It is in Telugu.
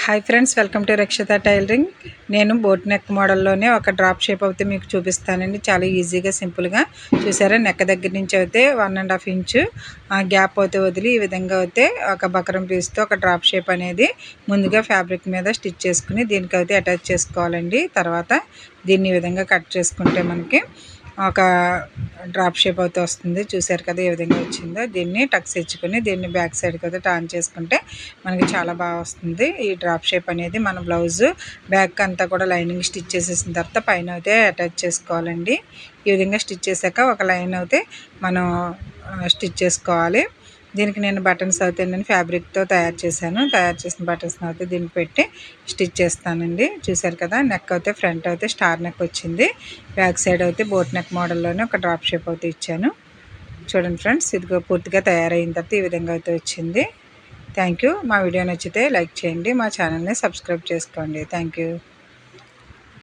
Hi friends, welcome to Rakshita tailoring. నేను బోట్ నెక్ మోడల్లోనే ఒక డ్రాప్ షేప్ అయితే మీకు చూపిస్తానండి. చాలా ఈజీగా సింపుల్గా చూసారా. నెక్ దగ్గర నుంచి అయితే 1.5 ఇంచు గ్యాప్ అయితే వదిలి ఈ విధంగా అయితే ఒక బకరం పీస్తో ఒక డ్రాప్ షేప్ అనేది ముందుగా ఫ్యాబ్రిక్ మీద స్టిచ్ చేసుకుని దీనికైతే అటాచ్ చేసుకోవాలండి. తర్వాత దీన్ని ఈ విధంగా కట్ చేసుకుంటే మనకి ఒక డ్రాప్ షేప్ అయితే వస్తుంది. చూసారు కదా ఏ విధంగా వచ్చిందో. దీన్ని టక్స్ ఇచ్చుకొని దీన్ని బ్యాక్ సైడ్కి అయితే టర్న్ చేసుకుంటే మనకి చాలా బాగా వస్తుంది. ఈ డ్రాప్ షేప్ అనేది మన బ్లౌజ్ బ్యాక్ అంతా కూడా లైనింగ్ స్టిచ్ చేసేసిన తర్వాత పైన అయితే అటాచ్ చేసుకోవాలండి. ఈ విధంగా స్టిచ్ చేశాక ఒక లైన్ అయితే మనం స్టిచ్ చేసుకోవాలి. దీనికి నేను బటన్స్ అయితే నేను ఫ్యాబ్రిక్తో తయారు చేసిన బటన్స్ అయితే దీనికి పెట్టి స్టిచ్ చేస్తానండి. చూసారు కదా, నెక్ అయితే ఫ్రంట్ అయితే స్టార్ నెక్ వచ్చింది. బ్యాక్ సైడ్ అయితే బోట్ నెక్ మోడల్లోనే ఒక డ్రాప్ షేప్ అయితే ఇచ్చాను. చూడండి ఫ్రెండ్స్, ఇది పూర్తిగా తయారైన తర్వాత ఈ విధంగా అయితే వచ్చింది. Thank you. మా వీడియో నచ్చితే లైక్ చేయండి, మా ఛానల్ని సబ్స్క్రైబ్ చేసుకోండి. Thank you.